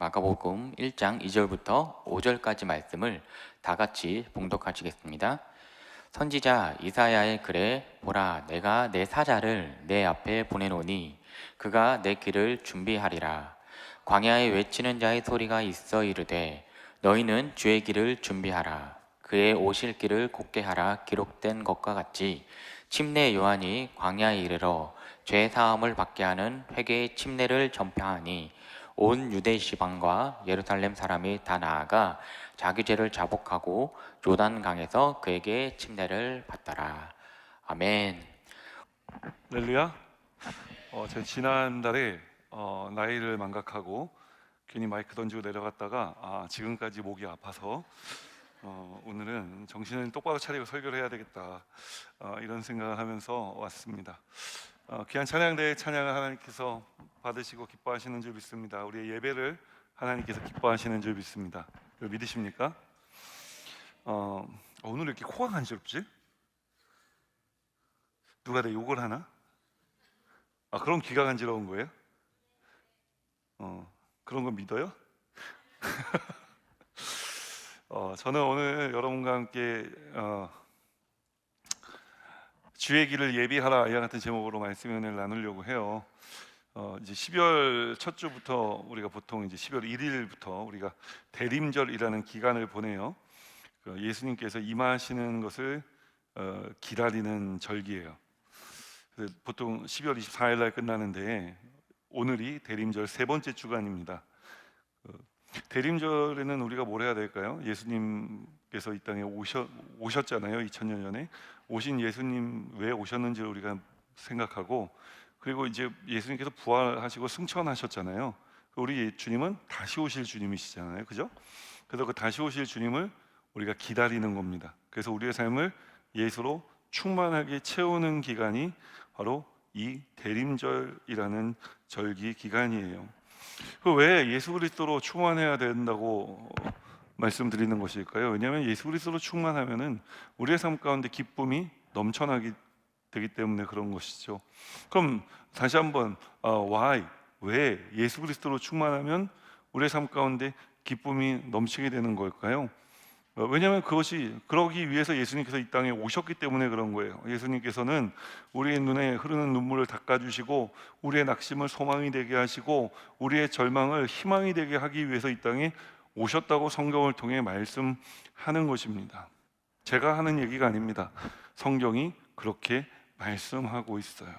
마가복음 1장 2절부터 5절까지 말씀을 다 같이 봉독하시겠습니다. 선지자 이사야의 글에 보라, 내가 내 사자를 내 앞에 보내노니 그가 내 길을 준비하리라. 광야에 외치는 자의 소리가 있어 이르되 너희는 주의 길을 준비하라. 그의 오실 길을 곧게 하라. 기록된 것과 같이 침례 요한이 광야에 이르러 죄 사함을 받게 하는 회개의 침례를 전파하니 온 유대 지방과 예루살렘 사람이 다 나아가 자기 죄를 자복하고 요단강에서 그에게 침례를 받더라. 아멘. 할렐루야. 제가 지난달에 나이를 망각하고 괜히 마이크 던지고 내려갔다가 지금까지 목이 아파서 오늘은 정신을 똑바로 차리고 설교를 해야 되겠다, 이런 생각을 하면서 왔습니다. 귀한 찬양대의 찬양을 하나님께서 받으시고 기뻐하시는 줄 믿습니다. 우리의 예배를 하나님께서 기뻐하시는 줄 믿습니다. 믿으십니까? 오늘 이렇게 코가 간지럽지? 누가 내 욕을 하나? 그럼 귀가 간지러운 거예요? 그런 거 믿어요? 저는 오늘 여러분과 함께 주의 길을 예비하라, 이와 같은 제목으로 말씀을 나누려고 해요. 이제 12월 첫 주부터 우리가 보통 이제 12월 1일부터 우리가 대림절이라는 기간을 보내요. 예수님께서 임하시는 것을 기다리는 절기예요. 보통 12월 24일 날 끝나는데 오늘이 대림절 세 번째 주간입니다. 대림절에는 우리가 뭘 해야 될까요? 예수님께서 이 땅에 오셨잖아요. 2000년 전에 오신 예수님 왜 오셨는지를 우리가 생각하고, 그리고 이제 예수님께서 부활하시고 승천하셨잖아요. 우리 주님은 다시 오실 주님이시잖아요, 그죠? 그래서 그 다시 오실 주님을 우리가 기다리는 겁니다. 그래서 우리의 삶을 예수로 충만하게 채우는 기간이 바로 이 대림절이라는 절기 기간이에요. 왜 예수 그리스도로 충만해야 된다고 말씀드리는 것일까요? 왜냐하면 예수 그리스도로 충만하면은 우리의 삶 가운데 기쁨이 넘쳐나게 되기 때문에 그런 것이죠. 그럼 다시 한번 why? 왜 예수 그리스도로 충만하면 우리의 삶 가운데 기쁨이 넘치게 되는 걸까요? 왜냐하면 그러기 위해서 예수님께서 이 땅에 오셨기 때문에 그런 거예요. 예수님께서는 우리의 눈에 흐르는 눈물을 닦아주시고 우리의 낙심을 소망이 되게 하시고 우리의 절망을 희망이 되게 하기 위해서 이 땅에 오셨다고 성경을 통해 말씀하는 것입니다. 제가 하는 얘기가 아닙니다. 성경이 그렇게 말씀하고 있어요.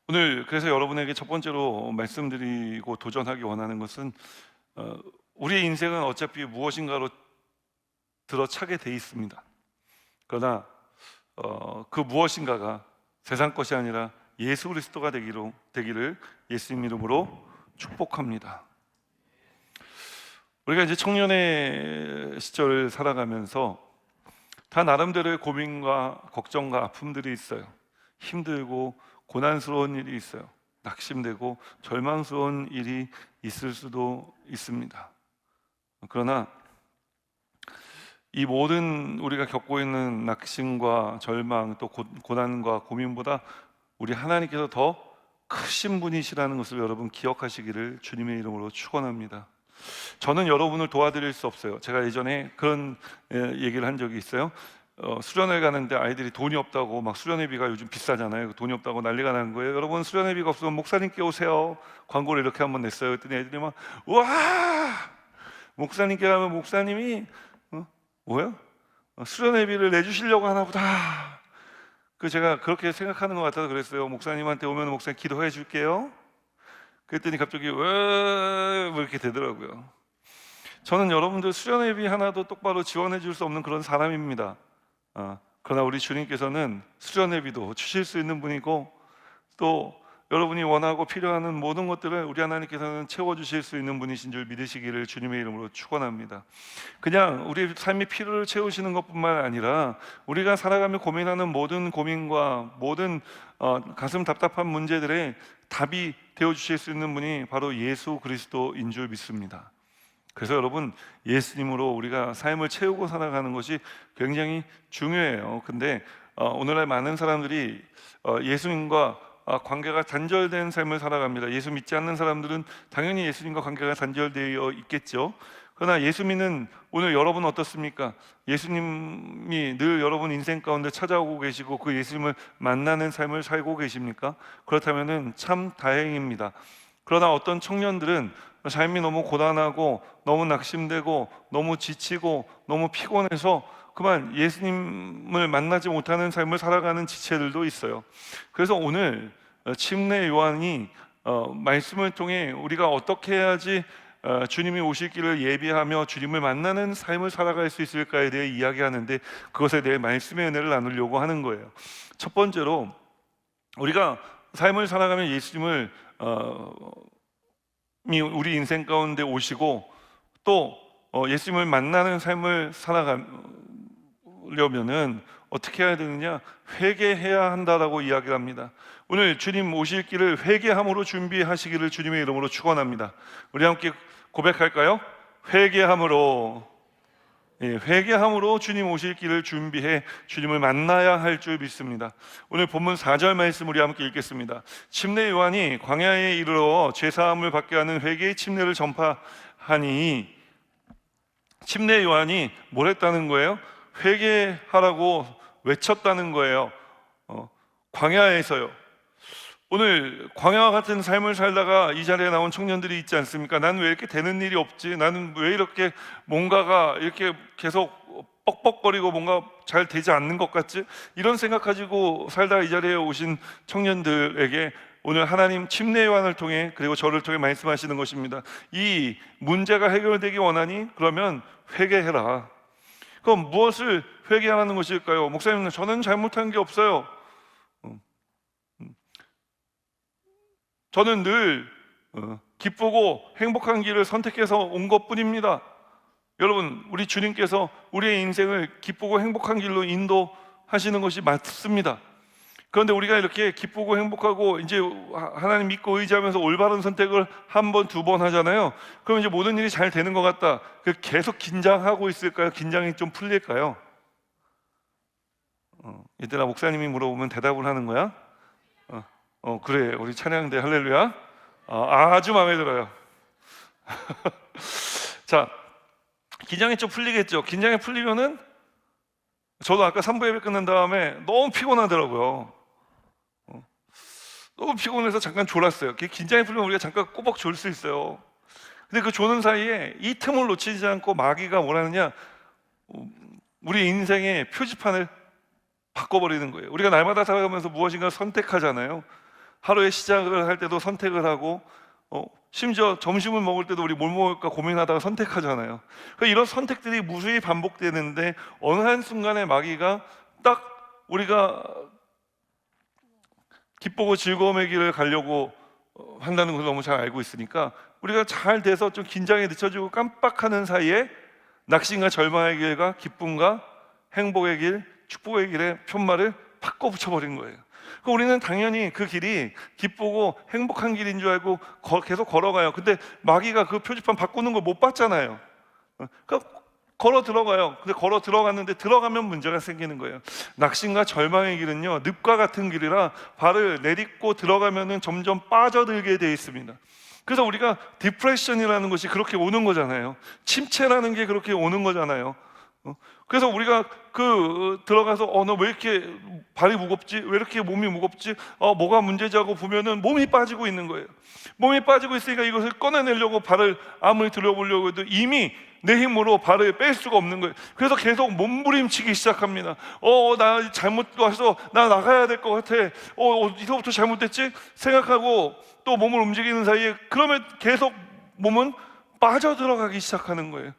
오늘 그래서 여러분에게 첫 번째로 말씀드리고 도전하기 원하는 것은 우리의 인생은 어차피 무엇인가로 들어차게 돼 있습니다. 그러나 그 무엇인가가 세상 것이 아니라 예수 그리스도가 되기를 예수님 이름으로 축복합니다. 우리가 이제 청년의 시절을 살아가면서 다 나름대로의 고민과 걱정과 아픔들이 있어요. 힘들고 고난스러운 일이 있어요. 낙심되고 절망스러운 일이 있을 수도 있습니다. 그러나 이 모든 우리가 겪고 있는 낙심과 절망, 또 고난과 고민보다 우리 하나님께서 더 크신 분이시라는 것을 여러분 기억하시기를 주님의 이름으로 축원합니다. 저는 여러분을 도와드릴 수 없어요. 제가 예전에 그런 얘기를 한 적이 있어요. 수련회 가는데 아이들이 돈이 없다고, 막 수련회비가 요즘 비싸잖아요. 돈이 없다고 난리가 나는 거예요. 여러분, 수련회비가 없으면 목사님께 오세요. 광고를 이렇게 한번 냈어요. 그랬더니 애들이 막 우와, 목사님께 가면 목사님이 뭐야? 수련회비를 내주시려고 하나 보다. 제가 그렇게 생각하는 것 같아서 그랬어요. 목사님한테 오면 목사님 기도해 줄게요. 그랬더니 갑자기 왜 이렇게 되더라고요. 저는 여러분들 수련회비 하나도 똑바로 지원해 줄 수 없는 그런 사람입니다. 그러나 우리 주님께서는 수련회비도 주실 수 있는 분이고, 또 여러분이 원하고 필요한 모든 것들을 우리 하나님께서는 채워주실 수 있는 분이신 줄 믿으시기를 주님의 이름으로 축원합니다. 그냥 우리 삶의 필요를 채우시는 것뿐만 아니라 우리가 살아가며 고민하는 모든 고민과 모든 가슴 답답한 문제들의 답이 되어주실 수 있는 분이 바로 예수 그리스도인 줄 믿습니다. 그래서 여러분, 예수님으로 우리가 삶을 채우고 살아가는 것이 굉장히 중요해요. 근데 오늘날 많은 사람들이 예수님과 관계가 단절된 삶을 살아갑니다. 예수 믿지 않는 사람들은 당연히 예수님과 관계가 단절되어 있겠죠. 그러나 예수 믿는 오늘 여러분 어떻습니까? 예수님이 늘 여러분 인생 가운데 찾아오고 계시고 그 예수님을 만나는 삶을 살고 계십니까? 그렇다면 참 다행입니다. 그러나 어떤 청년들은 삶이 너무 고단하고 너무 낙심되고 너무 지치고 너무 피곤해서 그만 예수님을 만나지 못하는 삶을 살아가는 지체들도 있어요. 그래서 오늘 침례 요한이 말씀을 통해 우리가 어떻게 해야지 주님이 오실 길을 예비하며 주님을 만나는 삶을 살아갈 수 있을까에 대해 이야기하는데, 그것에 대해 말씀의 은혜를 나누려고 하는 거예요. 첫 번째로 우리가 삶을 살아가면 예수님을 우리 인생 가운데 오시고 또 예수님을 만나는 삶을 살아가려면은 어떻게 해야 되느냐? 회개해야 한다라고 이야기를 합니다. 오늘 주님 오실 길을 회개함으로 준비하시기를 주님의 이름으로 축원합니다. 우리 함께 고백할까요? 회개함으로, 회개함으로 주님 오실 길을 준비해 주님을 만나야 할 줄 믿습니다. 오늘 본문 4절 말씀 우리 함께 읽겠습니다. 침례 요한이 광야에 이르러 죄사함을 받게 하는 회개의 침례를 전파하니, 침례 요한이 뭘 했다는 거예요? 회개하라고 외쳤다는 거예요. 광야에서요. 오늘 광야와 같은 삶을 살다가 이 자리에 나온 청년들이 있지 않습니까? 나는 왜 이렇게 되는 일이 없지? 나는 왜 이렇게 뭔가가 이렇게 계속 뻑뻑거리고 뭔가 잘 되지 않는 것 같지? 이런 생각 가지고 살다가 이 자리에 오신 청년들에게 오늘 하나님 침례 요한을 통해 그리고 저를 통해 말씀하시는 것입니다. 이 문제가 해결되기 원하니? 그러면 회개해라. 그럼 무엇을 회개하는 것일까요? 목사님, 저는 잘못한 게 없어요. 저는 늘 기쁘고 행복한 길을 선택해서 온 것뿐입니다. 여러분, 우리 주님께서 우리의 인생을 기쁘고 행복한 길로 인도하시는 것이 맞습니다. 그런데 우리가 이렇게 기쁘고 행복하고 이제 하나님 믿고 의지하면서 올바른 선택을 한 번, 두 번 하잖아요. 그럼 이제 모든 일이 잘 되는 것 같다. 계속 긴장하고 있을까요? 긴장이 좀 풀릴까요? 얘들아, 목사님이 물어보면 대답을 하는 거야? 그래, 우리 찬양대 할렐루야. 아주 마음에 들어요. 자, 긴장이 좀 풀리겠죠. 긴장이 풀리면은 저도 아까 3부 예배 끝난 다음에 너무 피곤하더라고요. 너무 피곤해서 잠깐 졸았어요. 긴장이 풀리면 우리가 잠깐 꼬박 졸 수 있어요. 근데 그 조는 사이에 이 틈을 놓치지 않고 마귀가 뭘 하느냐, 우리 인생의 표지판을 바꿔버리는 거예요. 우리가 날마다 살아가면서 무엇인가 선택하잖아요. 하루의 시작을 할 때도 선택을 하고 심지어 점심을 먹을 때도 우리 뭘 먹을까 고민하다가 선택하잖아요. 그러니까 이런 선택들이 무수히 반복되는데 어느 한순간에 마귀가 딱 우리가 기쁘고 즐거움의 길을 가려고 한다는 걸 너무 잘 알고 있으니까 우리가 잘 돼서 좀 긴장에 늦춰지고 깜빡하는 사이에 낙심과 절망의 길과 기쁨과 행복의 길, 축복의 길에 편말을 바꿔 붙여버린 거예요. 우리는 당연히 그 길이 기쁘고 행복한 길인 줄 알고 계속 걸어가요. 근데 마귀가 그 표지판 바꾸는 걸 못 봤잖아요. 그러니까 걸어 들어가요. 근데 걸어 들어갔는데 들어가면 문제가 생기는 거예요. 낙심과 절망의 길은요, 늪과 같은 길이라 발을 내딛고 들어가면은 점점 빠져들게 되어 있습니다. 그래서 우리가 디프레션이라는 것이 그렇게 오는 거잖아요. 침체라는 게 그렇게 오는 거잖아요. 그래서 우리가 들어가서 너 왜 이렇게 발이 무겁지? 왜 이렇게 몸이 무겁지? 뭐가 문제지 하고 보면은 몸이 빠지고 있는 거예요. 몸이 빠지고 있으니까 이것을 꺼내내려고 발을 아무리 들어보려고 해도 이미 내 힘으로 발을 뺄 수가 없는 거예요. 그래서 계속 몸부림치기 시작합니다. 나 잘못 와서 나 나가야 될 것 같아. 이거부터 잘못됐지? 생각하고 또 몸을 움직이는 사이에 그러면 계속 몸은 빠져들어가기 시작하는 거예요.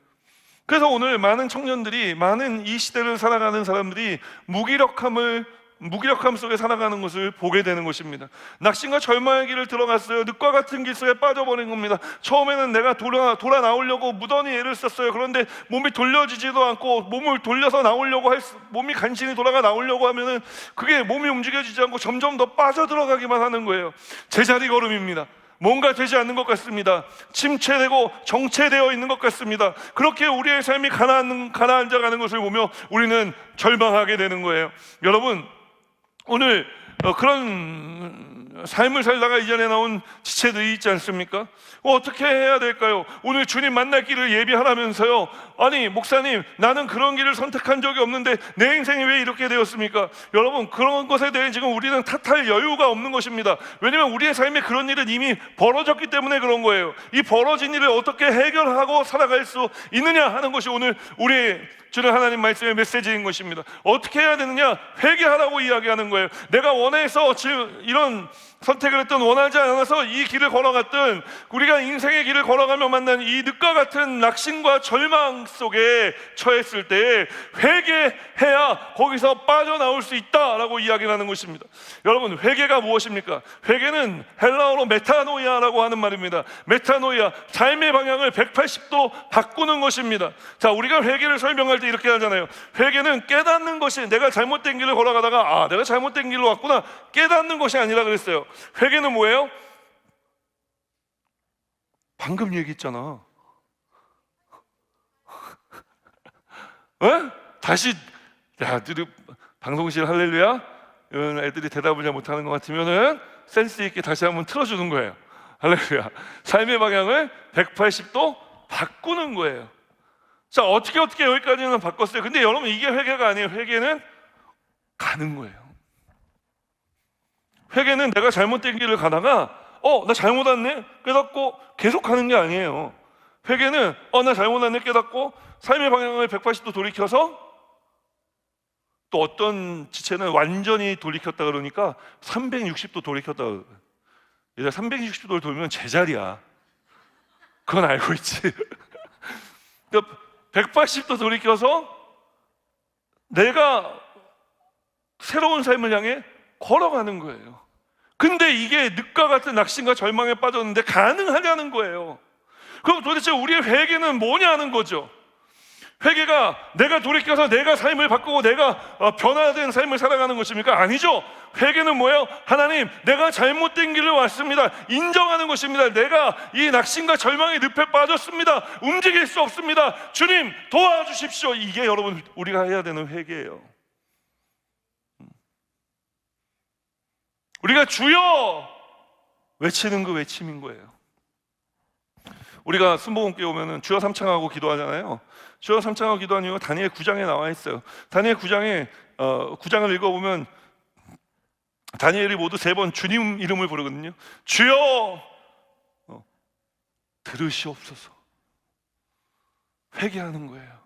그래서 오늘 많은 청년들이, 많은 이 시대를 살아가는 사람들이 무기력함 속에 살아가는 것을 보게 되는 것입니다. 낙심과 절망의 길을 들어갔어요. 늪과 같은 길 속에 빠져버린 겁니다. 처음에는 내가 돌아 나오려고 무던히 애를 썼어요. 그런데 몸이 돌려지지도 않고, 몸을 돌려서 나오려고 몸이 간신히 돌아가 나오려고 하면은 그게 몸이 움직여지지 않고 점점 더 빠져들어가기만 하는 거예요. 제자리 걸음입니다. 뭔가 되지 않는 것 같습니다. 침체되고 정체되어 있는 것 같습니다. 그렇게 우리의 삶이 가라앉아 가는 것을 보며 우리는 절망하게 되는 거예요. 여러분, 오늘 그런 삶을 살다가 이전에 나온 지체들이 있지 않습니까? 어떻게 해야 될까요? 오늘 주님 만날 길을 예비하라면서요, 아니 목사님, 나는 그런 길을 선택한 적이 없는데 내 인생이 왜 이렇게 되었습니까? 여러분, 그런 것에 대해 지금 우리는 탓할 여유가 없는 것입니다. 왜냐하면 우리의 삶에 그런 일은 이미 벌어졌기 때문에 그런 거예요. 이 벌어진 일을 어떻게 해결하고 살아갈 수 있느냐 하는 것이 오늘 우리의 주는 하나님 말씀의 메시지인 것입니다. 어떻게 해야 되느냐? 회개하라고 이야기하는 거예요. 내가 원해서 지금 이런 선택을 했던, 원하지 않아서 이 길을 걸어갔던, 우리가 인생의 길을 걸어가며 만난 이 늪과 같은 낙심과 절망 속에 처했을 때 회개해야 거기서 빠져나올 수 있다라고 이야기를 하는 것입니다. 여러분, 회개가 무엇입니까? 회개는 헬라어로 메타노이아라고 하는 말입니다. 메타노이아, 삶의 방향을 180도 바꾸는 것입니다. 자, 우리가 회개를 설명할 때 이렇게 하잖아요. 회개는 깨닫는 것이, 내가 잘못된 길을 걸어가다가 내가 잘못된 길로 왔구나, 깨닫는 것이 아니라 그랬어요. 회개는 뭐예요? 방금 얘기했잖아. 다시, 방송실 할렐루야, 이런 애들이 대답을 잘 못하는 것 같으면은 센스 있게 다시 한번 틀어주는 거예요. 할렐루야. 삶의 방향을 180도 바꾸는 거예요. 자, 어떻게 여기까지는 바꿨어요. 근데 여러분, 이게 회개가 아니에요. 회개는 가는 거예요. 회개는 내가 잘못된 길을 가다가 나 잘못 왔네 깨닫고 계속 가는 게 아니에요. 회개는 나 잘못 왔네 깨닫고 삶의 방향을 180도 돌이켜서, 또 어떤 지체는 완전히 돌이켰다 그러니까 360도 돌이켰다 그래요. 얘들아, 360도를 돌면 제자리야. 그건 알고 있지. 그러니까 180도 돌이켜서 내가 새로운 삶을 향해 걸어가는 거예요. 근데 이게 늪과 같은 낙심과 절망에 빠졌는데 가능하냐는 거예요. 그럼 도대체 우리의 회개는 뭐냐는 거죠. 회개가 내가 돌이켜서 내가 삶을 바꾸고 내가 변화된 삶을 살아가는 것입니까? 아니죠. 회개는 뭐예요? 하나님, 내가 잘못된 길을 왔습니다. 인정하는 것입니다. 내가 이 낙심과 절망의 늪에 빠졌습니다. 움직일 수 없습니다. 주님, 도와주십시오. 이게 여러분, 우리가 해야 되는 회개예요. 우리가 주여 외치는 그 외침인 거예요. 우리가 순복음교회 오면은 주여 삼창하고 기도하잖아요. 주여 삼창하고 기도하는 이유가 다니엘 9장에 나와 있어요. 다니엘 9장에 9장을 읽어보면 다니엘이 모두 3번 주님 이름을 부르거든요. 주여 들으시옵소서. 회개하는 거예요.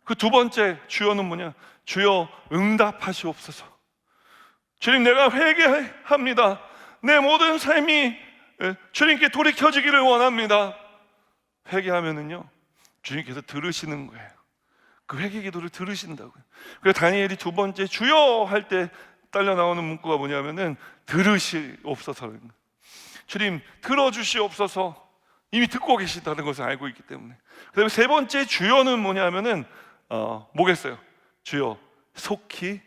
그 두 번째 주여는 뭐냐? 주여 응답하시옵소서. 주님, 내가 회개합니다. 내 모든 삶이 주님께 돌이켜지기를 원합니다. 회개하면은요, 주님께서 들으시는 거예요. 그 회개 기도를 들으신다고요. 그래서 다니엘이 두 번째 주여 할 때 딸려 나오는 문구가 뭐냐면은 들으시옵소서. 주님, 들어주시옵소서. 이미 듣고 계시다는 것을 알고 있기 때문에. 그다음에 세 번째 주여는 뭐냐면은 뭐겠어요? 주여 속히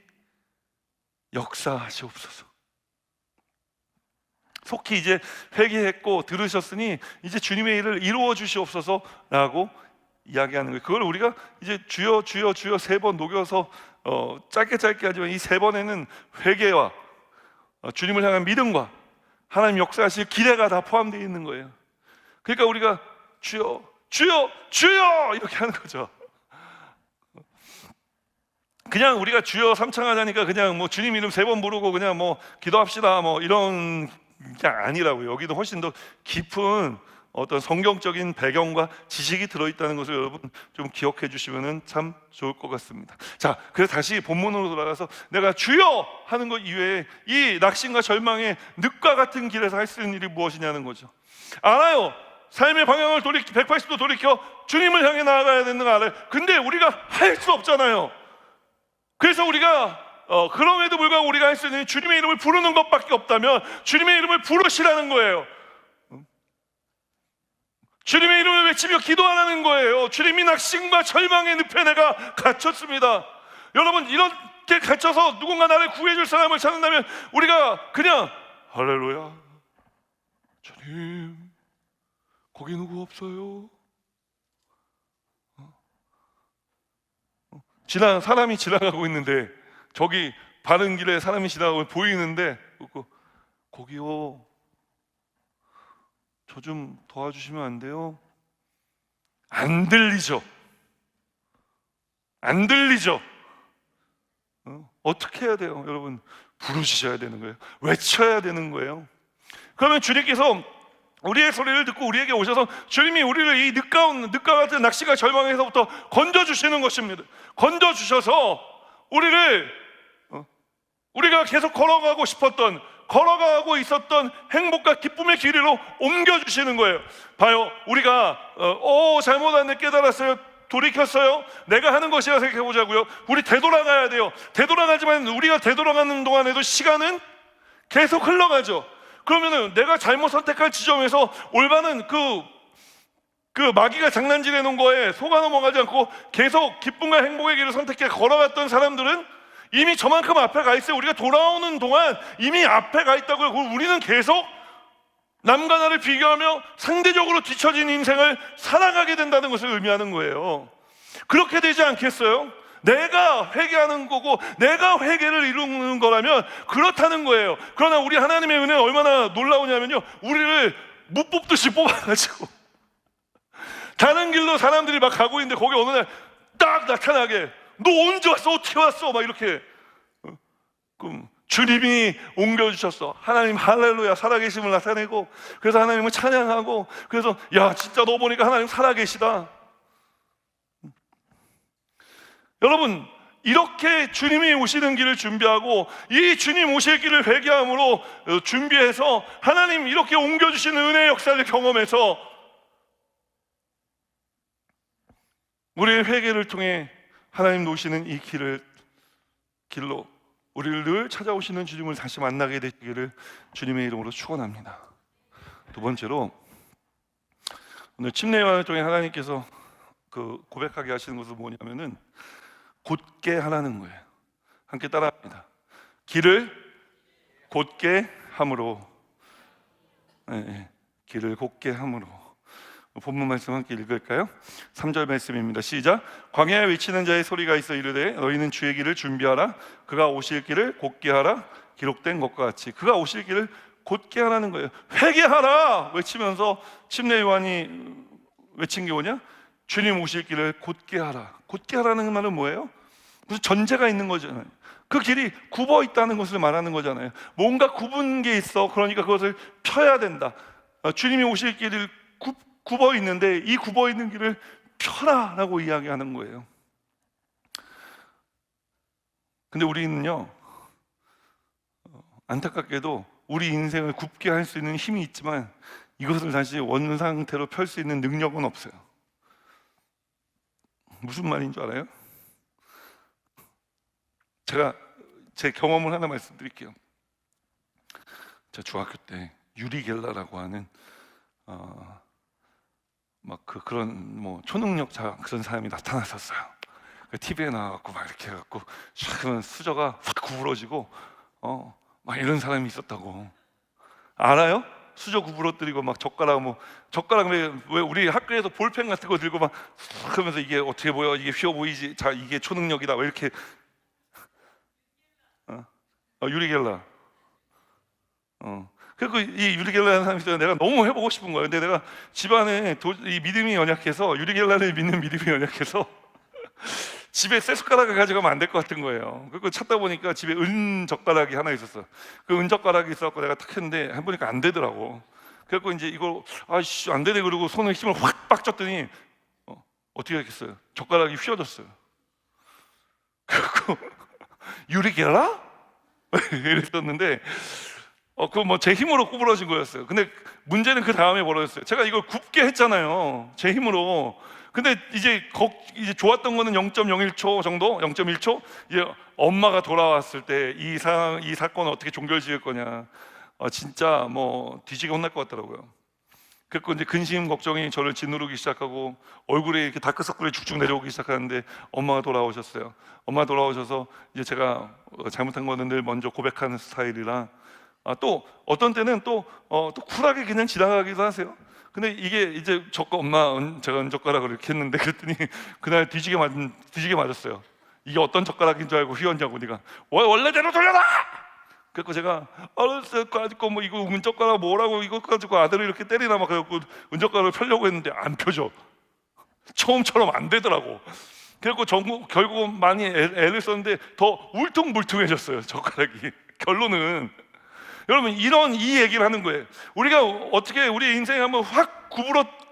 역사하시옵소서. 속히 이제 회개했고 들으셨으니 이제 주님의 일을 이루어 주시옵소서라고 이야기하는 거예요. 그걸 우리가 이제 주여 주여 주여 3번 녹여서 짧게 하지만 이 3번에는 회개와 주님을 향한 믿음과 하나님 역사하실 기대가 다 포함되어 있는 거예요. 그러니까 우리가 주여 주여 주여 이렇게 하는 거죠. 그냥 우리가 주여 삼창하자니까 그냥 뭐 주님 이름 3번 부르고 그냥 뭐 기도합시다 뭐 이런 게 아니라고요. 여기도 훨씬 더 깊은 어떤 성경적인 배경과 지식이 들어있다는 것을 여러분 좀 기억해 주시면 참 좋을 것 같습니다. 자, 그래서 다시 본문으로 돌아가서 내가 주여 하는 것 이외에 이 낙심과 절망의 늪과 같은 길에서 할 수 있는 일이 무엇이냐는 거죠. 알아요. 삶의 방향을 180도 돌이켜 주님을 향해 나아가야 되는 거 알아요. 근데 우리가 할 수 없잖아요. 그래서 우리가 그럼에도 불구하고 우리가 할 수 있는 주님의 이름을 부르는 것밖에 없다면 주님의 이름을 부르시라는 거예요. 주님의 이름을 외치며 기도하라는 거예요. 주님이 낙심과 절망의 늪에 내가 갇혔습니다. 여러분, 이렇게 갇혀서 누군가 나를 구해줄 사람을 찾는다면 우리가 그냥 할렐루야 주님 거기 누구 없어요? 사람이 지나가고 있는데 저기 바른 길에 사람이 지나가고 보이는데 거기요, 저 좀 도와주시면 안 돼요? 안 들리죠? 안 들리죠? 어떻게 해야 돼요? 여러분, 부르시셔야 되는 거예요. 외쳐야 되는 거예요. 그러면 주님께서 우리의 소리를 듣고 우리에게 오셔서 주님이 우리를 이 늪과 같은 낚시가 절망에서부터 건져주시는 것입니다. 건져주셔서 우리가 계속 걸어가고 있었던 행복과 기쁨의 길이로 옮겨주시는 거예요. 봐요, 우리가 잘못했네, 깨달았어요, 돌이켰어요, 내가 하는 것이라 생각해보자고요. 우리 되돌아가야 돼요. 되돌아가지만 우리가 되돌아가는 동안에도 시간은 계속 흘러가죠. 그러면은 내가 잘못 선택할 지점에서 올바른 그 마귀가 장난질해 놓은 거에 속아 넘어가지 않고 계속 기쁨과 행복의 길을 선택해 걸어갔던 사람들은 이미 저만큼 앞에 가 있어요. 우리가 돌아오는 동안 이미 앞에 가 있다고요. 그럼 우리는 계속 남과 나를 비교하며 상대적으로 뒤처진 인생을 살아가게 된다는 것을 의미하는 거예요. 그렇게 되지 않겠어요? 내가 회개하는 거고 내가 회개를 이루는 거라면 그렇다는 거예요. 그러나 우리 하나님의 은혜는 얼마나 놀라우냐면요, 우리를 못 뽑듯이 뽑아가지고 다른 길로 사람들이 막 가고 있는데 거기 어느 날 딱 나타나게, 너 언제 왔어? 어떻게 왔어? 막 이렇게. 그럼 주님이 옮겨주셨어. 하나님 할렐루야, 살아계심을 나타내고, 그래서 하나님을 찬양하고, 그래서 야, 진짜 너 보니까 하나님 살아계시다. 여러분, 이렇게 주님이 오시는 길을 준비하고 이 주님 오실 길을 회개함으로 준비해서 하나님 이렇게 옮겨주시는 은혜의 역사를 경험해서 우리의 회개를 통해 하나님 오시는 이 길로 우리를 늘 찾아오시는 주님을 다시 만나게 되기를 주님의 이름으로 축원합니다. 두 번째로, 오늘 침례요한을 통해 하나님께서 고백하게 하시는 것은 뭐냐면은 곧게 하라는 거예요. 함께 따라합니다. 길을 곧게 함으로. 길을 곧게 함으로. 본문 말씀 함께 읽을까요? 3절 말씀입니다. 시작. 광야에 외치는 자의 소리가 있어 이르되 너희는 주의 길을 준비하라. 그가 오실 길을 곧게 하라. 기록된 것과 같이. 그가 오실 길을 곧게 하라는 거예요. 회개하라 외치면서 침례 요한이 외친 게 뭐냐? 주님 오실 길을 곧게 하라. 곧게 하라는 말은 뭐예요? 무슨 전제가 있는 거잖아요. 그 길이 굽어 있다는 것을 말하는 거잖아요. 뭔가 굽은 게 있어. 그러니까 그것을 펴야 된다. 주님이 오실 길을 굽어 있는데 이 굽어 있는 길을 펴라라고 이야기하는 거예요. 근데 우리는요, 안타깝게도 우리 인생을 굽게 할 수 있는 힘이 있지만 이것을 다시 원상태로 펼 수 있는 능력은 없어요. 무슨 말인 줄 알아요? 제가 제 경험을 하나 말씀드릴게요. 제가 중학교 때 유리 겔라라고 하는 그런 초능력자 그런 사람이 나타났었어요. TV에 나와갖고 막 이렇게 해갖고 샥 수저가 확 구부러지고 막 이런 사람이 있었다고. 알아요? 수저 구부러뜨리고 막 젓가락 왜 우리 학교에서 볼펜 같은 거 들고 막 하면서 이게 어떻게 보여? 이게 휘어 보이지? 자, 이게 초능력이다. 왜 이렇게 유리겔라. 그리고 이 유리겔라라는 사람이 있어요. 내가 너무 해보고 싶은 거예요. 근데 내가 집안에 이 믿음이 연약해서, 유리겔라를 믿는 믿음이 연약해서 집에 쇠 숟가락을 가져가면 안 될 것 같은 거예요. 그리고 찾다 보니까 집에 은 젓가락이 하나 있었어. 그 은 젓가락이 있어갖고 내가 탁 했는데 해보니까 안 되더라고. 그래갖고 이제 이거 안 되네 그러고 손에 힘을 확 빡 줬더니 어떻게 했겠어요? 젓가락이 휘어졌어요. 그리고 유리겔라? 이랬었는데 그거 제 힘으로 구부러진 거였어요. 근데 문제는 그 다음에 벌어졌어요. 제가 이걸 굽게 했잖아요, 제 힘으로. 근데 이제 좋았던 거는 0.01초 정도, 0.1초. 이제 엄마가 돌아왔을 때 이 사건을 어떻게 종결지을 거냐. 진짜 뒤지게 혼날 것 같더라고요. 그래서 이제 근심 걱정이 저를 짓누르기 시작하고 얼굴에 이렇게 다크서클이 쭉쭉 내려오기 시작하는데 엄마가 돌아오셨어요. 엄마가 돌아오셔서 이제 제가 잘못한 거는 늘 먼저 고백하는 스타일이라 또 어떤 때는 또 쿨하게 그냥 지나가기도 하세요. 근데 이게 이제 제가 은젓가락을 이렇게 했는데 그랬더니 그날 뒤지게 맞았어요. 이게 어떤 젓가락인 줄 알고 휘었냐고 네가. 원래대로 돌려라. 그래서 제가 알았어요. 가지고 뭐 이거 은젓가락 뭐라고 이거 가지고 아들을 이렇게 때리나 막 그래갖고 은젓가락을 펴려고 했는데 안 펴져. 처음처럼 안 되더라고. 그래갖고 결국 많이 애를 썼는데 더 울퉁불퉁해졌어요, 젓가락이. 결론은 여러분 이 얘기를 하는 거예요. 우리가 어떻게 우리 인생에 한번 확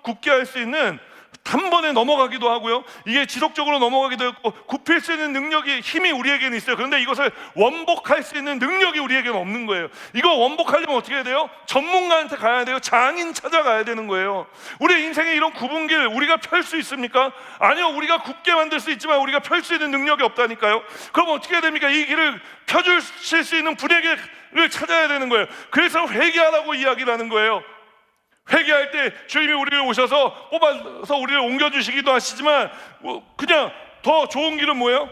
굳게 할 수 있는, 단번에 넘어가기도 하고요, 이게 지속적으로 넘어가기도 했고 굽힐 수 있는 능력이, 힘이 우리에게는 있어요. 그런데 이것을 원복할 수 있는 능력이 우리에게는 없는 거예요. 이거 원복하려면 어떻게 해야 돼요? 전문가한테 가야 돼요. 장인 찾아가야 되는 거예요. 우리 인생에 이런 굽은 길 우리가 펼 수 있습니까? 아니요. 우리가 굽게 만들 수 있지만 우리가 펼 수 있는 능력이 없다니까요. 그럼 어떻게 해야 됩니까? 이 길을 펴주실 수 있는 분에게를 찾아야 되는 거예요. 그래서 회개하라고 이야기를 하는 거예요. 회개할 때 주님이 우리를 오셔서 뽑아서 우리를 옮겨주시기도 하시지만, 그냥 더 좋은 길은 뭐예요?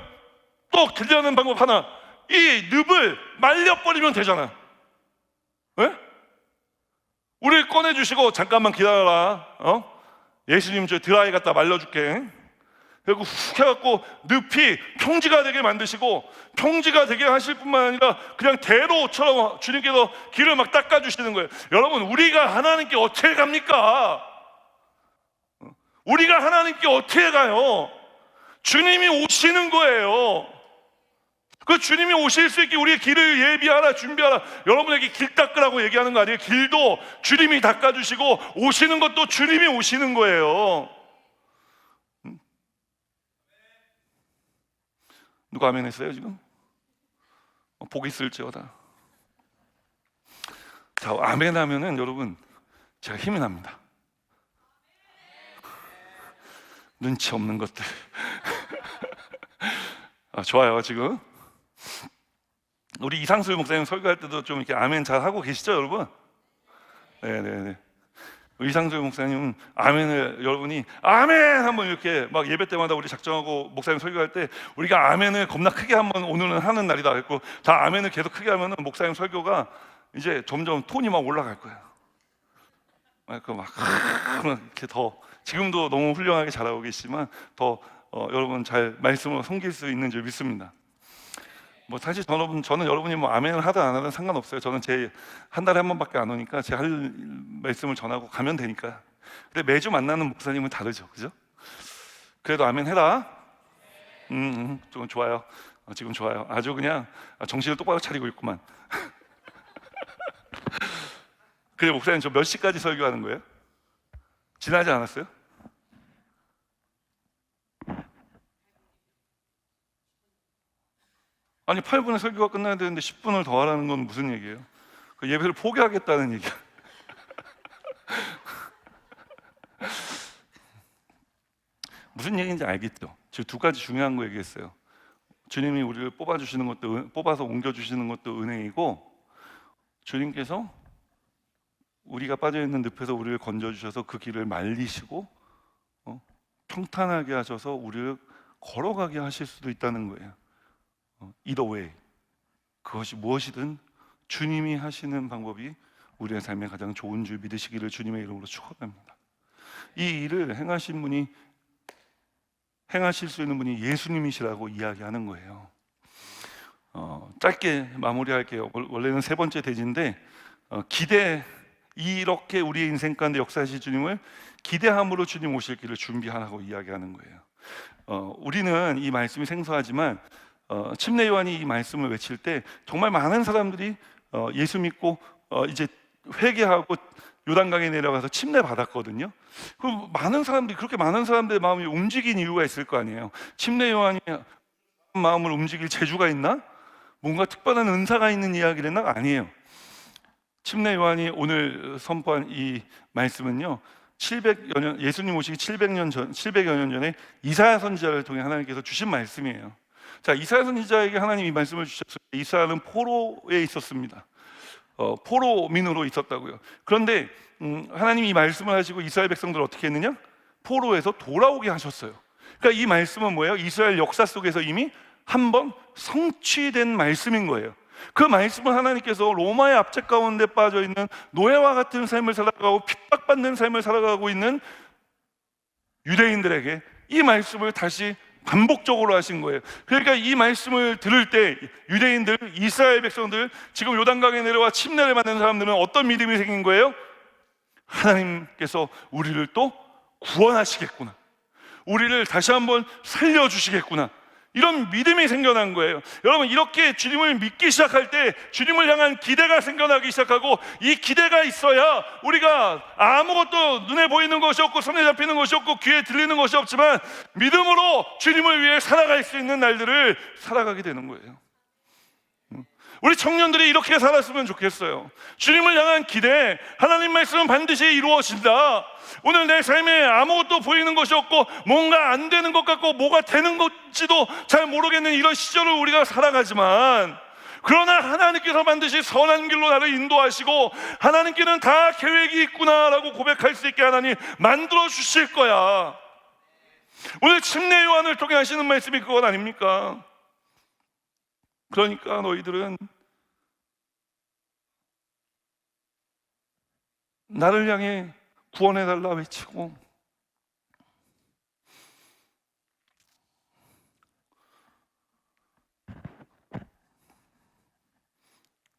또 들려는 방법 하나, 이 늪을 말려버리면 되잖아. 네? 우리를 꺼내주시고 잠깐만 기다려라, 예수님 저 드라이 갖다 말려줄게. 그리고 훅 해갖고 늪이 평지가 되게 만드시고, 평지가 되게 하실 뿐만 아니라 그냥 대로처럼 주님께서 길을 막 닦아주시는 거예요. 여러분, 우리가 하나님께 어떻게 갑니까? 우리가 하나님께 어떻게 가요? 주님이 오시는 거예요. 그 주님이 오실 수 있게 우리의 길을 예비하라, 준비하라. 여러분에게 길 닦으라고 얘기하는 거 아니에요. 길도 주님이 닦아주시고 오시는 것도 주님이 오시는 거예요. 누가 아멘 했어요 지금? 복이 있을지어다. 자, 아멘 하면은 여러분 제가 힘이 납니다. 눈치 없는 것들. 좋아요. 지금 우리 이상술 목사님 설교할 때도 좀 이렇게 아멘 잘 하고 계시죠 여러분? 네네네. 이상술 목사님은 아멘을, 여러분이 아멘 한번 이렇게 막 예배 때마다 우리 작정하고 목사님 설교할 때 우리가 아멘을 겁나 크게 한번 오늘은 하는 날이다 했고, 다 아멘을 계속 크게 하면은 목사님 설교가 이제 점점 톤이 막 올라갈 거예요. 막 이렇게 더, 지금도 너무 훌륭하게 잘하고 계시지만 더 여러분 잘 말씀을 섬길 수 있는 줄 믿습니다. 뭐 사실 저는 여러분이 뭐 아멘을 하든 안 하든 상관없어요. 저는 제 한 달에 한 번밖에 안 오니까 제 할 말씀을 전하고 가면 되니까. 근데 매주 만나는 목사님은 다르죠, 그죠? 그래도 아멘 해라. 좀 좋아요. 지금 좋아요. 아주 그냥 정신을 똑바로 차리고 있구만. 그래, 목사님 저 몇 시까지 설교하는 거예요? 지나지 않았어요? 아니 8분에 설교가 끝나야 되는데 10분을 더 하라는 건 무슨 얘기예요? 그 예배를 포기하겠다는 얘기야. 무슨 얘기인지 알겠죠? 지금 두 가지 중요한 거 얘기했어요. 주님이 우리를 뽑아주시는 것도, 뽑아서 옮겨주시는 것도 은혜이고, 주님께서 우리가 빠져있는 늪에서 우리를 건져주셔서 그 길을 말리시고 평탄하게 하셔서 우리를 걸어가게 하실 수도 있다는 거예요. Either way, 그것이 무엇이든 주님이 하시는 방법이 우리의 삶에 가장 좋은 줄 믿으시기를 주님의 이름으로 축원합니다. 이 일을 행하실 수 있는 분이 예수님이시라고 이야기하는 거예요. 짧게 마무리할게요. 원래는 세 번째 대지인데, 이렇게 우리의 인생 가운데 역사하실 주님을 기대함으로 주님 오실 길을 준비하라고 이야기하는 거예요. 우리는 이 말씀이 생소하지만 침례 요한이 이 말씀을 외칠 때 정말 많은 사람들이 예수 믿고 이제 회개하고 요단강에 내려가서 침례 받았거든요. 그럼 그렇게 많은 사람들의 마음이 움직인 이유가 있을 거 아니에요. 침례 요한이 마음을 움직일 재주가 있나? 뭔가 특별한 은사가 있는 이야기를 했나? 아니에요. 침례 요한이 오늘 선포한 이 말씀은요, 700여 년, 예수님 오시기 700여 년 전에 이사야 선지자를 통해 하나님께서 주신 말씀이에요. 자, 이사야 선지자에게 하나님이 말씀을 주셨어요. 이사야는 포로에 있었습니다. 포로민으로 있었다고요. 그런데 하나님이 이 말씀을 하시고 이스라엘 백성들을 어떻게 했느냐? 포로에서 돌아오게 하셨어요. 그러니까 이 말씀은 뭐예요? 이스라엘 역사 속에서 이미 한번 성취된 말씀인 거예요. 그 말씀을 하나님께서 로마의 압제 가운데 빠져 있는 노예와 같은 삶을 살아가고 핍박받는 삶을 살아가고 있는 유대인들에게 이 말씀을 다시 반복적으로 하신 거예요. 그러니까 이 말씀을 들을 때 유대인들, 이스라엘 백성들, 지금 요단강에 내려와 침례를 받는 사람들은 어떤 믿음이 생긴 거예요? 하나님께서 우리를 또 구원하시겠구나, 우리를 다시 한번 살려주시겠구나, 이런 믿음이 생겨난 거예요. 여러분, 이렇게 주님을 믿기 시작할 때 주님을 향한 기대가 생겨나기 시작하고, 이 기대가 있어야 우리가 아무것도 눈에 보이는 것이 없고 손에 잡히는 것이 없고 귀에 들리는 것이 없지만 믿음으로 주님을 위해 살아갈 수 있는 날들을 살아가게 되는 거예요. 우리 청년들이 이렇게 살았으면 좋겠어요. 주님을 향한 기대, 하나님 말씀은 반드시 이루어진다. 오늘 내 삶에 아무것도 보이는 것이 없고 뭔가 안 되는 것 같고 뭐가 되는 건지도 잘 모르겠는 이런 시절을 우리가 살아가지만, 그러나 하나님께서 반드시 선한 길로 나를 인도하시고 하나님께는 다 계획이 있구나라고 고백할 수 있게 하나님 만들어 주실 거야. 오늘 침례 요한을 통해 하시는 말씀이 그것 아닙니까? 그러니까 너희들은 나를 향해 구원해달라 외치고,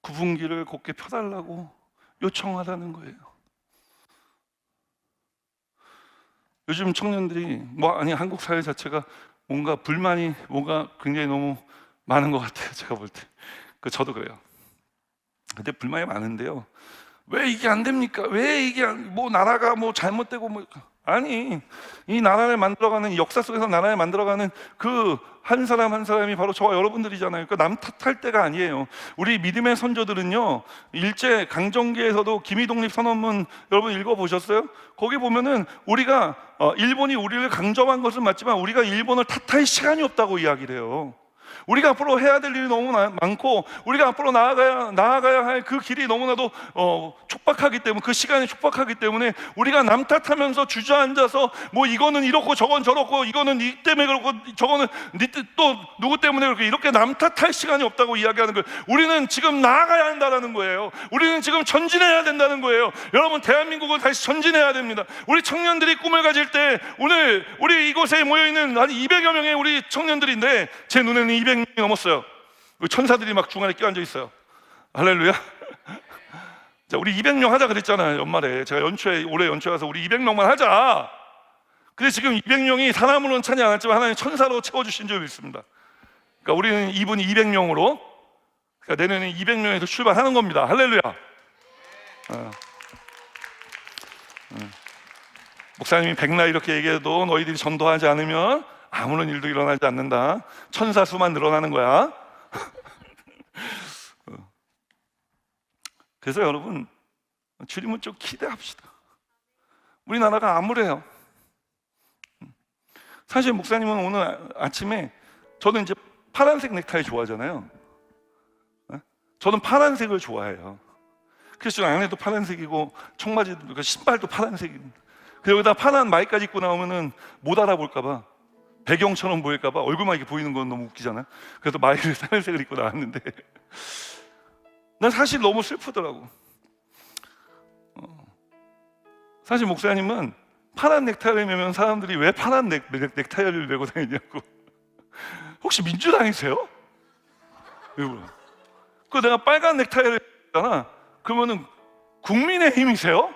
굽은 길을 곧게 펴달라고 요청하라는 거예요. 요즘 청년들이 한국 사회 자체가 뭔가 불만이 굉장히 너무 많은 것 같아요. 제가 볼 때. 저도 그래요. 근데 불만이 많은데요, 왜 이게 안 됩니까? 왜 이게 나라가 잘못되고 아니, 이 나라를 만들어가는, 역사 속에서 나라를 만들어가는 그 한 사람 한 사람이 바로 저와 여러분들이잖아요. 그러니까 남 탓할 때가 아니에요. 우리 믿음의 선조들은요, 일제 강점기에서도 김희독립 선언문 여러분 읽어보셨어요? 거기 보면은 우리가 일본이 우리를 강점한 것은 맞지만 우리가 일본을 탓할 시간이 없다고 이야기를 해요. 우리가 앞으로 해야 될 일이 너무 많고 우리가 앞으로 나아가야 할 그 길이 너무나도 촉박하기 때문에, 그 시간이 촉박하기 때문에 우리가 남 탓하면서 주저앉아서 이거는 이렇고 저건 저렇고, 이거는 이 때문에 그렇고 저거는 또 누구 때문에 그렇게, 이렇게 남 탓할 시간이 없다고 이야기하는 거예요. 우리는 지금 나아가야 한다는 거예요. 우리는 지금 전진해야 된다는 거예요. 여러분, 대한민국은 다시 전진해야 됩니다. 우리 청년들이 꿈을 가질 때, 오늘 우리 이곳에 모여있는 한 200여 명의 우리 청년들인데 제 눈에는 200명이 넘었어요. 천사들이 막 중간에 껴앉아 있어요. 할렐루야. 자, 우리 200명 하자 그랬잖아요. 연말에 제가 올해 연초에 와서 우리 200명만 하자. 근데 지금 200명이 사람으로는 차지 않았지만 하나님 천사로 채워주신 적이 있습니다. 그러니까 우리는 이분이 200명으로, 그러니까 내년에 200명에서 출발하는 겁니다. 할렐루야. 목사님이 백날 이렇게 얘기해도 너희들이 전도하지 않으면 아무런 일도 일어나지 않는다. 천사 수만 늘어나는 거야. 그래서 여러분, 주님은 좀 기대합시다. 우리나라가 암울해요. 사실 목사님은 오늘 아침에, 저는 이제 파란색 넥타이 좋아하잖아요. 저는 파란색을 좋아해요. 그래서 안에도 파란색이고 청바지도, 신발도 파란색이고, 여기다 파란 마이까지 입고 나오면은 못 알아볼까봐, 배경처럼 보일까봐, 얼굴만 이렇게 보이는 건 너무 웃기잖아요. 그래서 마이를 파란색을 입고 나왔는데 난 사실 너무 슬프더라고. 사실 목사님은 파란 넥타이를 매면 사람들이 왜 파란 넥타이를 메고 다니냐고. 혹시 민주당이세요? 그 내가 빨간 넥타이를 했잖아. 그러면은 국민의힘이세요?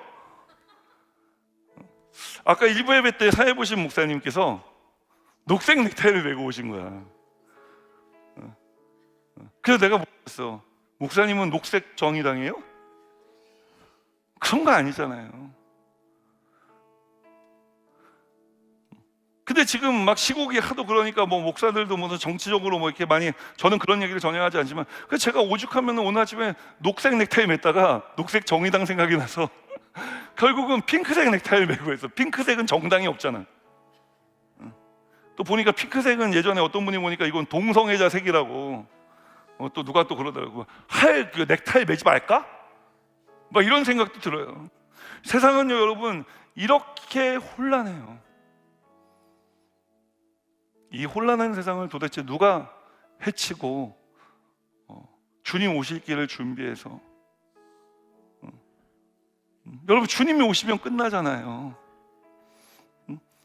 아까 일부 예배 때 사회 보신 목사님께서 녹색 넥타이를 메고 오신 거야. 그래서 내가 물었어. 목사님은 녹색 정의당이에요? 그런 거 아니잖아요. 근데 지금 막 시국이 하도 그러니까 목사들도 정치적으로 이렇게 많이, 저는 그런 얘기를 전혀 하지 않지만, 그래서 제가 오죽하면 오늘 아침에 녹색 넥타이 맸다가 녹색 정의당 생각이 나서 결국은 핑크색 넥타이를 메고 했어. 핑크색은 정당이 없잖아. 또 보니까 핑크색은 예전에 어떤 분이 보니까 이건 동성애자 색이라고, 또 누가 또 그러더라고. 그 넥타이 매지 말까? 막 이런 생각도 들어요. 세상은요 여러분, 이렇게 혼란해요. 이 혼란한 세상을 도대체 누가 해치고 주님 오실 길을 준비해서, 여러분, 주님이 오시면 끝나잖아요.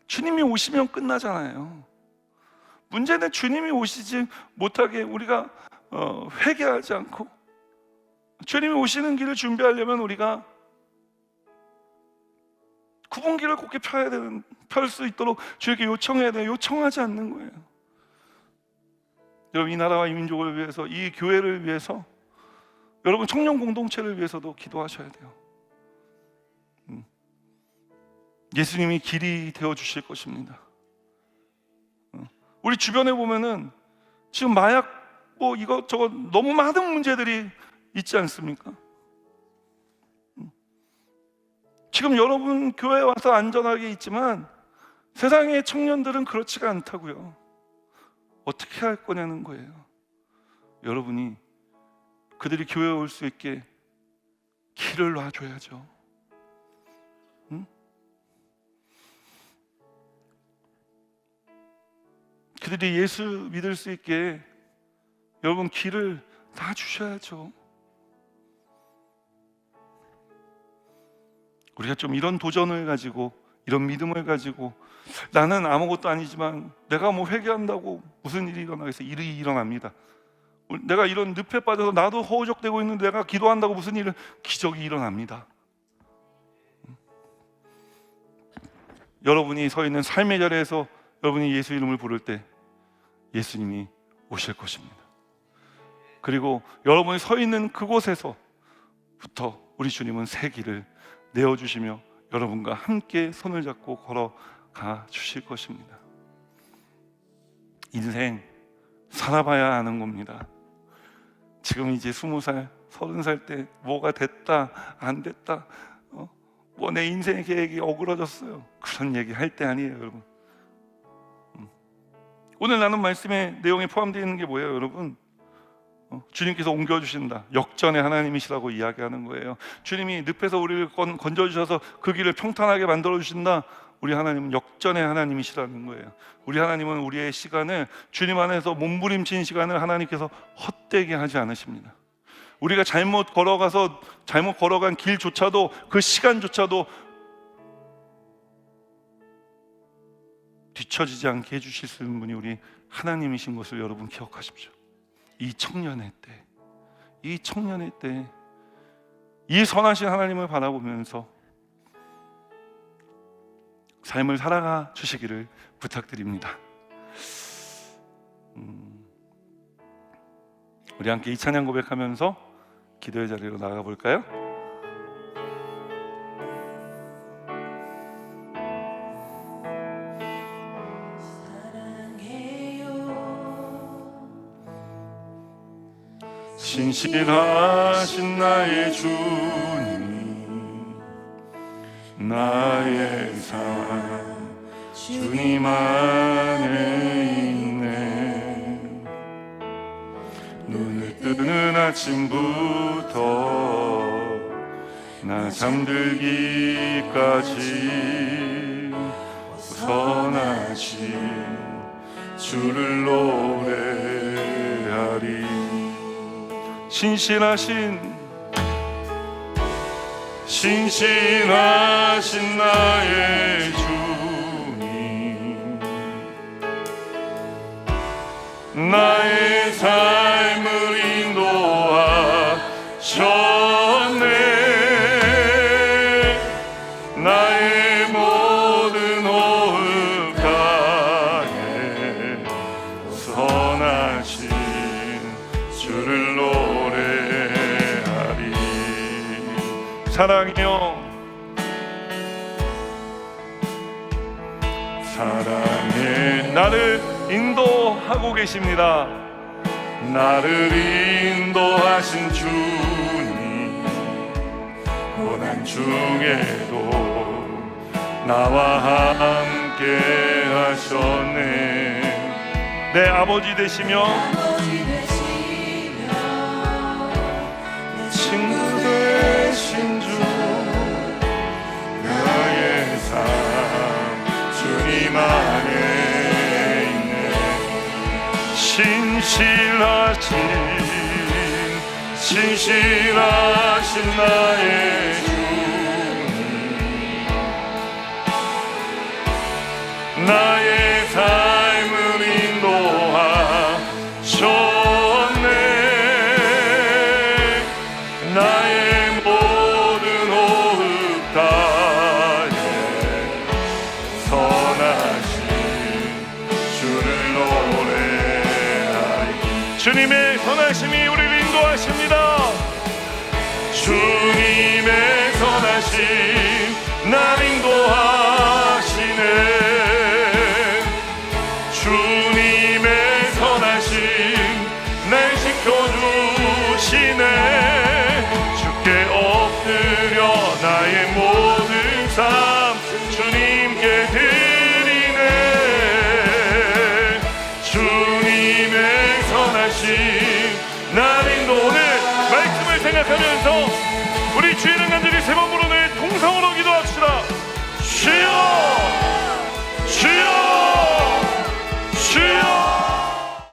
주님이 오시면 끝나잖아요. 문제는 주님이 오시지 못하게 우리가 회개하지 않고, 주님이 오시는 길을 준비하려면 우리가 구분길을 곱게 펼 수 있도록 주에게 요청해야 돼요. 요청하지 않는 거예요. 여러분, 이 나라와 이 민족을 위해서, 이 교회를 위해서, 여러분 청년 공동체를 위해서도 기도하셔야 돼요. 예수님이 길이 되어 주실 것입니다. 우리 주변에 보면은 지금 마약 뭐 이것저것 너무 많은 문제들이 있지 않습니까? 지금 여러분 교회에 와서 안전하게 있지만 세상의 청년들은 그렇지가 않다고요. 어떻게 할 거냐는 거예요. 여러분이 그들이 교회에 올 수 있게 길을 놔줘야죠. 그들이 예수 믿을 수 있게 여러분 길을 놔주셔야죠. 우리가 좀 이런 도전을 가지고, 이런 믿음을 가지고, 나는 아무것도 아니지만 내가 뭐 회개한다고 무슨 일이 일어나겠어? 일이 일어납니다. 내가 이런 늪에 빠져서 나도 허우적대고 있는데 내가 기도한다고 무슨 기적이 일어납니다. 여러분이 서 있는 삶의 자리에서 여러분이 예수 이름을 부를 때 예수님이 오실 것입니다. 그리고 여러분이 서 있는 그곳에서부터 우리 주님은 새 길을 내어주시며 여러분과 함께 손을 잡고 걸어가 주실 것입니다. 인생 살아봐야 아는 겁니다. 지금 이제 20살, 30살 때 뭐가 됐다 안 됐다, 뭐 내 인생의 계획이 어그러졌어요, 그런 얘기 할 때 아니에요, 여러분. 오늘 나눈 말씀의 내용에 포함되어 있는 게 뭐예요, 여러분? 주님께서 옮겨주신다, 역전의 하나님이시라고 이야기하는 거예요. 주님이 늪에서 우리를 건져주셔서 그 길을 평탄하게 만들어주신다. 우리 하나님은 역전의 하나님이시라는 거예요. 우리 하나님은 우리의 시간을, 주님 안에서 몸부림친 시간을 하나님께서 헛되게 하지 않으십니다. 우리가 잘못 걸어간 길조차도, 그 시간조차도 뒤처지지 않게 해주실 수 있는 분이 우리 하나님이신 것을 여러분 기억하십시오. 이 청년의 때 이 선하신 하나님을 바라보면서 삶을 살아가 주시기를 부탁드립니다. 우리 함께 이 찬양 고백하면서 기도의 자리로 나가 볼까요? 신실하신 나의 주님, 나의 삶 주님 안에 있네. 눈을 뜨는 아침부터 나 잠들기까지 선하신 주를 노래하리. 신실하신 나의 주님, 나의 삶을 인도하셨네. 나의 모든 호흡 가에 선하신 주를 노래하리. 사랑이여, 사랑해. 나를 인도하고 계십니다. 나를 인도하신 주님, 고난 중에도 나와 함께 하셨네. 내 아버지 되시며 친구 되신 주, 나의 삶 주님 안에 있네. 신실하신 나의 주님, 나의 삶을 인도 주님의 선하심이 우리를 인도하십니다. 주님의 선하심 날 인도하시네. 주님의 선하심 날 지켜주시네. 주께 엎드려 나의 모든 삶 주님께 드리네. 주님의 선하심 날 인도. 오늘 말씀을 생각하면서